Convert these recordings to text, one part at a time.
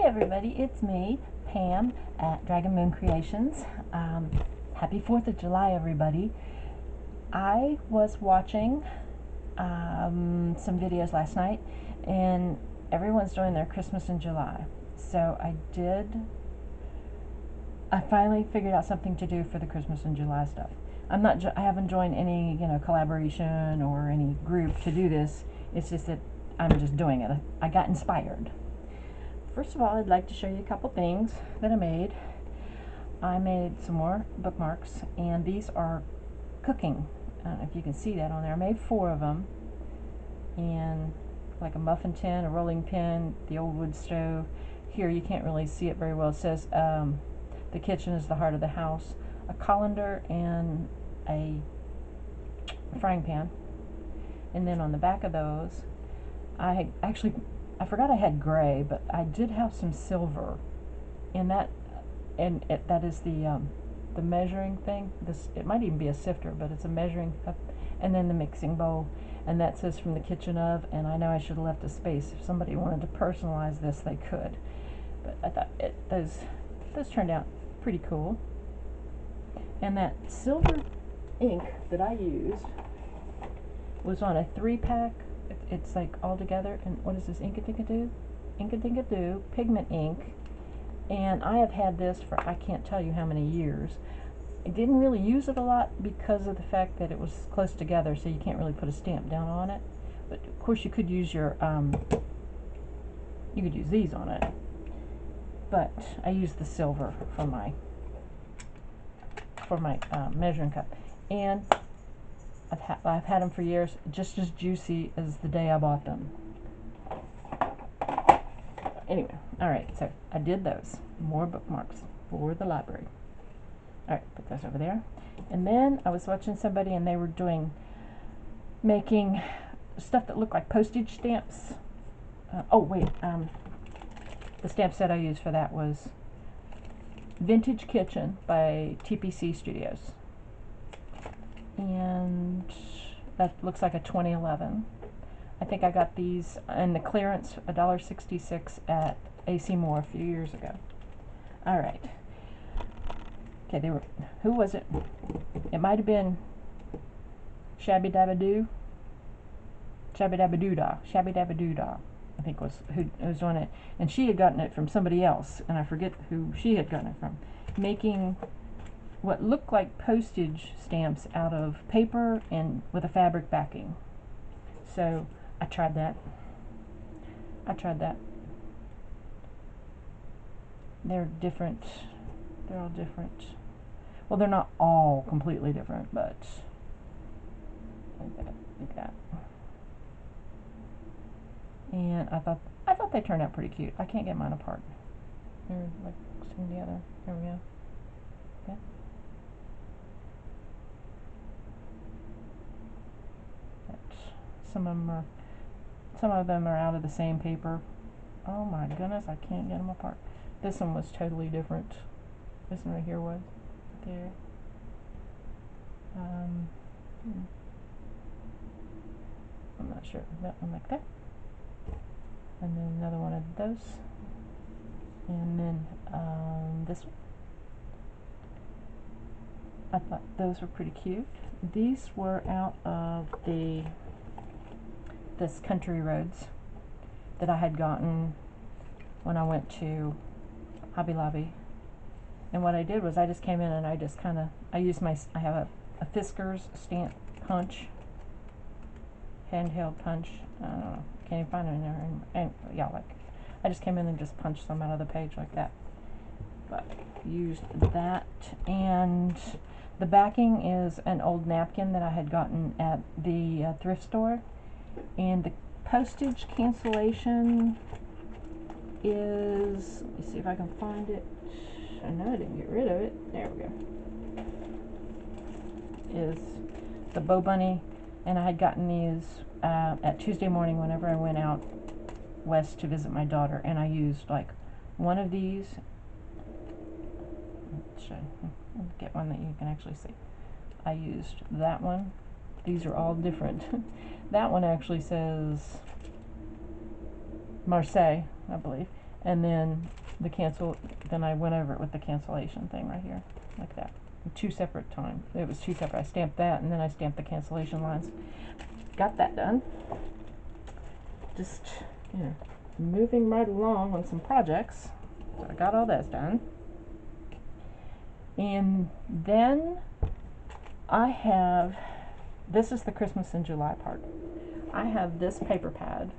everybody, it's me, Pam, at Dragon Moon Creations. Happy 4th of July, everybody. I was watching some videos last night, and everyone's doing their Christmas in July. So I finally figured out something to do for the Christmas in July stuff. I haven't joined any, collaboration or any group to do this. It's just that I'm just doing it. I got inspired. First of all, I'd like to show you a couple things that I made. I made some more bookmarks, and these are cooking. I don't know if you can see that on there. I made 4 of them, and like a muffin tin, a rolling pin, the old wood stove. Here you can't really see it very well. It says the kitchen is the heart of the house, a colander, and a frying pan. And then on the back of those, I forgot I had gray, but I did have some silver in that, and that is the measuring thing. It might even be a sifter, but it's a measuring cup, and then the mixing bowl, and that says from the kitchen of. And I know I should have left a space. If somebody wanted to personalize this, they could. But I thought those turned out pretty cool. And that silver ink that I used was on a 3-pack. It's like all together, and what is this, Ink-a-Dink-a-Doo? Ink-a-Dink-a-Doo pigment ink, and I have had this for I can't tell you how many years. I didn't really use it a lot because of the fact that it was close together, so you can't really put a stamp down on it. But of course you could use your you could use these on it. But I used the silver for my measuring cup, and I've had them for years, just as juicy as the day I bought them. Anyway, alright, so I did those. More bookmarks for the library. Alright, put those over there. And then I was watching somebody, and they were making stuff that looked like postage stamps. The stamp set I used for that was Vintage Kitchen by TPC Studios. And that looks like a 2011. I think I got these in the clearance, $1.66 at AC Moore a few years ago. All right. Okay, who was it? It might have been Shabby Dabba Doodah, I think was who was doing it. And she had gotten it from somebody else, and I forget who she had gotten it from. Making what looked like postage stamps out of paper and with a fabric backing. So I tried that. They're different. They're all different. Well, they're not all completely different, but like that. And I thought they turned out pretty cute. I can't get mine apart. They're like sitting together. There we go. Okay. Some of them are out of the same paper. Oh my goodness, I can't get them apart. This one was totally different. This one right here was there. I'm not sure. That one like that. And then another one of those. And then this one. I thought those were pretty cute. These were out of this Country Roads that I had gotten when I went to Hobby Lobby. And what I did was I just came in and I just I have a Fiskars stamp punch, handheld punch. I don't know, can't even find it in there. And yeah, I just came in and just punched some out of the page like that. But used that, and the backing is an old napkin that I had gotten at the thrift store. And the postage cancellation is, let me see if I can find it. I know I didn't get rid of it. There we go. Is the Bow Bunny, and I had gotten these at Tuesday morning whenever I went out west to visit my daughter, and I used like one of these. Let's get one that you can actually see. I used that one. These are all different. That one actually says Marseille, I believe. and then then I went over it with the cancellation thing right here, like that. Two separate times. It was two separate. I stamped that, and then I stamped the cancellation lines. Got that done. Just, you know, moving right along on some projects. So I got all this done. And then this is the Christmas in July part. I have this paper pad.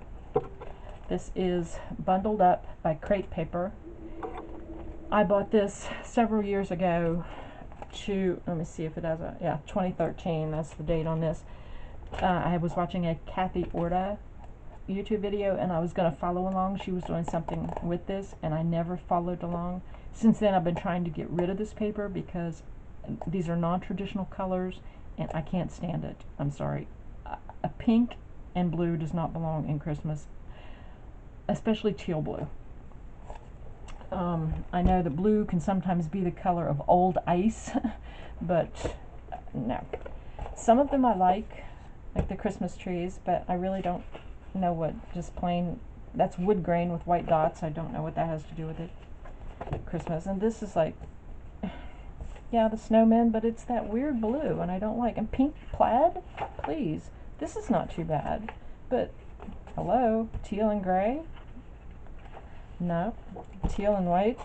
This is Bundled Up by Crate Paper. I bought this several years ago let me see if it has 2013, that's the date on this. I was watching a Kathy Orta YouTube video, and I was going to follow along. She was doing something with this, and I never followed along. Since then, I've been trying to get rid of this paper because these are non-traditional colors, and I can't stand it. I'm sorry. A pink and blue does not belong in Christmas, especially teal blue. I know that blue can sometimes be the color of old ice, but no. Some of them I like the Christmas trees, but I really don't know what just plain, that's wood grain with white dots. I don't know what that has to do with it. Christmas. And this is like, yeah, the snowmen, but it's that weird blue, and I don't like. And pink plaid, please. This is not too bad, but hello, teal and gray? No. Teal and white?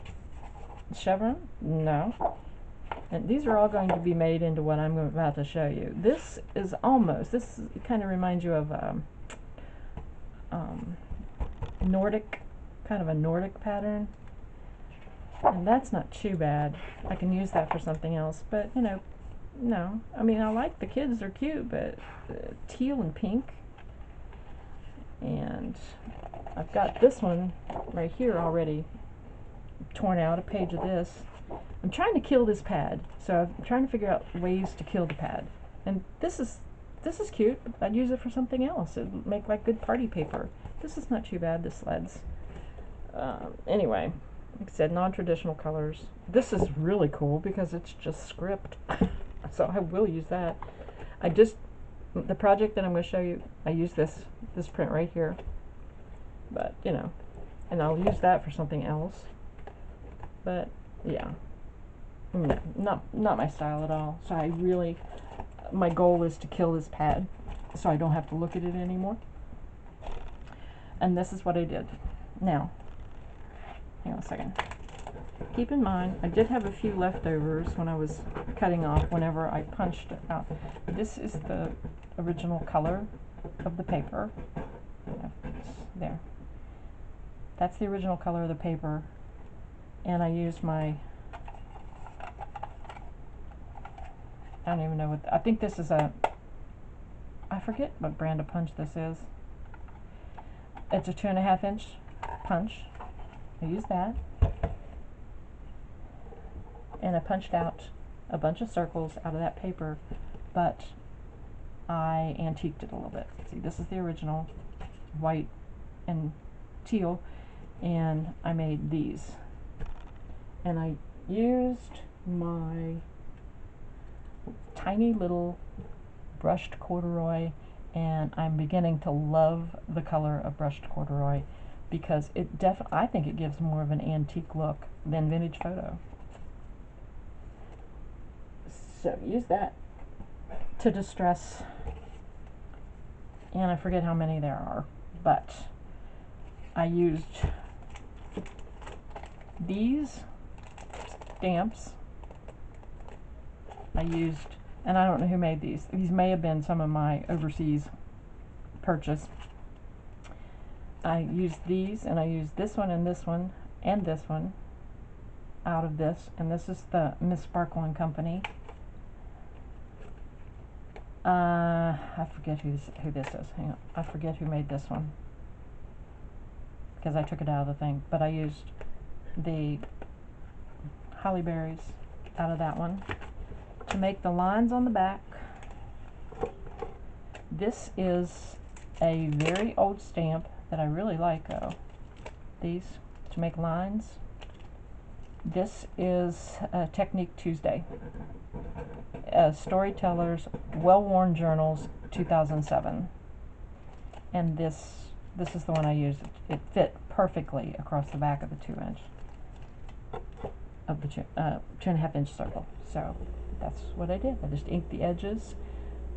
Chevron? No. And these are all going to be made into what I'm about to show you. This kind of reminds you of Nordic, kind of a Nordic pattern. And that's not too bad. I can use that for something else, but you know, no. I mean, I like the kids, they're cute, but teal and pink. And I've got this one right here already torn out, a page of this. I'm trying to kill this pad, so I'm trying to figure out ways to kill the pad. And this is cute. I'd use it for something else. It'd make like good party paper. This is not too bad, the sleds. Anyway, like I said, non-traditional colors. This is really cool because it's just script. So I will use that. The project that I'm going to show you, I use this print right here. But, you know, and I'll use that for something else. But, yeah. No, not my style at all. So my goal is to kill this pad so I don't have to look at it anymore. And this is what I did. Now, hang on a second. Keep in mind, I did have a few leftovers when I was cutting off whenever I punched it out. This is the original color of the paper. There. That's the original color of the paper. And I used I don't even know I think this is I forget what brand of punch this is. It's a 2.5 inch punch. I used that. And I punched out a bunch of circles out of that paper, but I antiqued it a little bit. See, this is the original, white and teal, and I made these. And I used my tiny little brushed corduroy, and I'm beginning to love the color of brushed corduroy because I think it gives more of an antique look than vintage photo. So use that to distress, and I forget how many there are, but I used these stamps. And I don't know who made these. These may have been some of my overseas purchase. I used these, and I used this one and this one and this one out of this, and this is the Miss Sparkle and Company. I forget who this is. Hang on. I forget who made this one because I took it out of the thing. But I used the holly berries out of that one to make the lines on the back. This is a very old stamp that I really like, though. These to make lines. This is Technique Tuesday. Storytellers, Well-Worn Journals, 2007. And this is the one I used. It fit perfectly across the back of the 2-inch of the 2.5-inch circle. So that's what I did. I just inked the edges,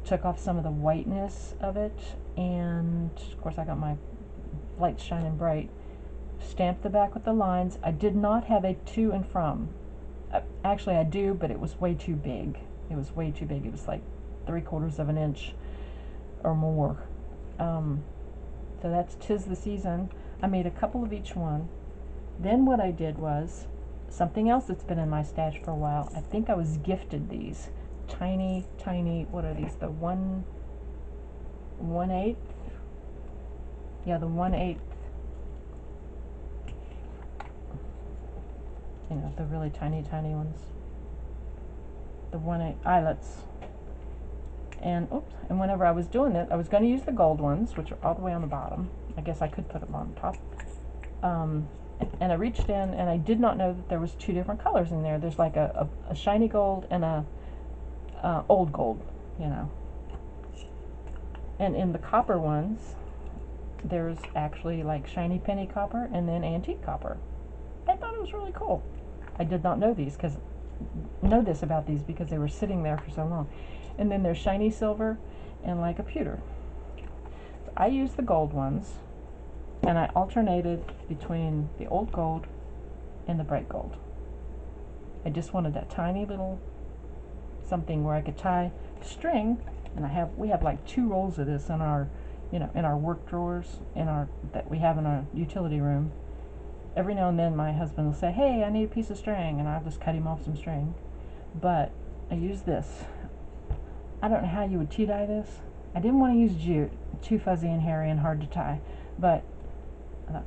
took off some of the whiteness of it, and of course I got my lights shining bright. Stamped the back with the lines. I did not have a to and from. Actually I do, but it was way too big. It was way too big. It was like 3/4 of an inch or more. So that's 'Tis the Season. I made a couple of each one. Then what I did was something else that's been in my stash for a while. I think I was gifted these tiny, what are these? The 1/8? Yeah, the 1/8. You know, the really tiny ones. The 1/8 eyelets. And oops, and whenever I was doing it, I was going to use the gold ones, which are all the way on the bottom. I guess I could put them on top. And I reached in, and I did not know that there was 2 different colors in there. There's like a shiny gold and a old gold, you know. And in the copper ones, there's actually like shiny penny copper and then antique copper. I thought it was really cool. I did not know this about these because they were sitting there for so long. And then there's shiny silver and like a pewter. So I used the gold ones, and I alternated between the old gold and the bright gold. I just wanted that tiny little something where I could tie string, and we have like 2 rolls of this in our, you know, in our work drawers that we have in our utility room. Every now and then my husband will say, "Hey, I need a piece of string," and I'll just cut him off some string. But I use this. I don't know how you would tie this. I didn't want to use jute, too fuzzy and hairy and hard to tie, but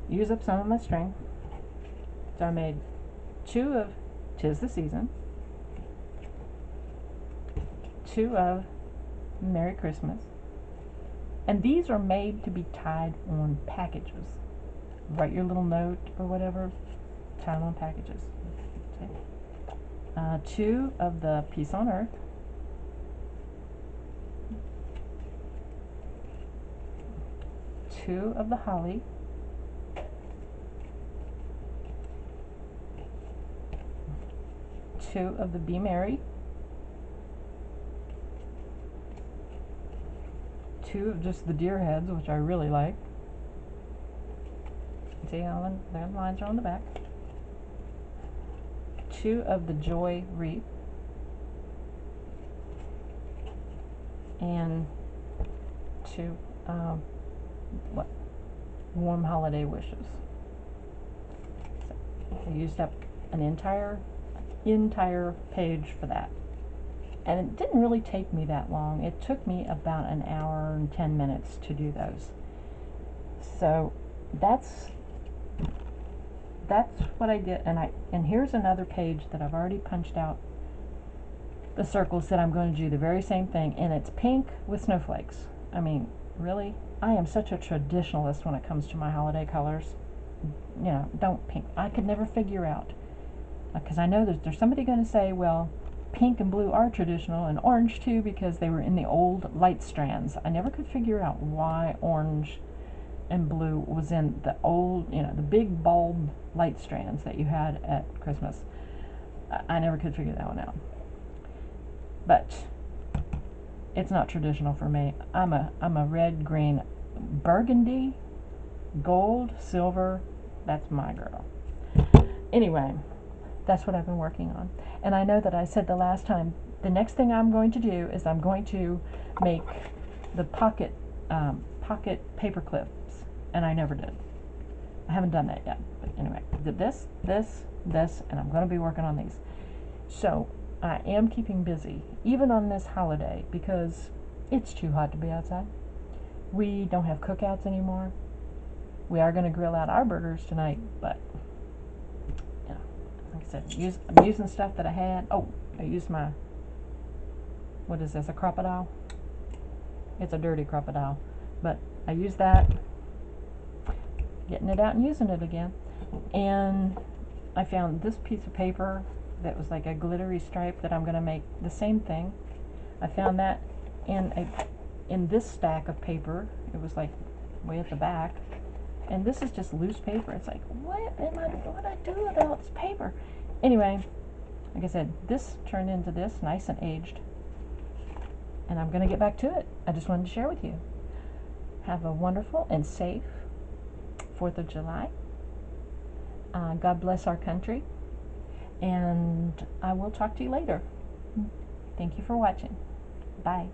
use up some of my string. So I made 2 of 'Tis the Season, 2 of Merry Christmas, and these are made to be tied on packages. Write your little note or whatever, tie them on packages. Okay. 2 of the Peace on Earth, 2 of the Holly, 2 of the Be Merry, 2 of just the deer heads, which I really like. See how the lines are on the back. 2 of the Joy wreath, and 2 warm holiday wishes. So I used up an entire page for that, and it didn't really take me that long. It took me about an hour and 10 minutes to do those. So that's what I did. And here's another page that I've already punched out the circles that I'm going to do the very same thing, and it's pink with snowflakes. I mean, really, I am such a traditionalist when it comes to my holiday colors. You know, don't pink. I could never figure out, because I know there's somebody going to say, well, pink and blue are traditional, and orange too, because they were in the old light strands. I never could figure out why orange and blue was in the old, you know, the big bulb light strands that you had at Christmas. I never could figure that one out. But it's not traditional for me. I'm a red, green, burgundy, gold, silver. That's my girl. Anyway, that's what I've been working on. And I know that I said the last time, the next thing I'm going to do is I'm going to make the pocket paper clips, and I never did. I haven't done that yet. But anyway, did this, and I'm going to be working on these. So I am keeping busy, even on this holiday, because it's too hot to be outside. We don't have cookouts anymore. We are going to grill out our burgers tonight, but you know, like I said, I'm using stuff that I had. Oh, I used my, what is this, a crocodile? It's a dirty crocodile, but I used that, getting it out and using it again. And I found this piece of paper that was like a glittery stripe that I'm going to make the same thing. I found that in this stack of paper. It was like way at the back. And this is just loose paper. It's like, what do I do with all this paper? Anyway, like I said, this turned into this, nice and aged. And I'm going to get back to it. I just wanted to share with you. Have a wonderful and safe 4th of July. God bless our country. And I will talk to you later. Thank you for watching. Bye.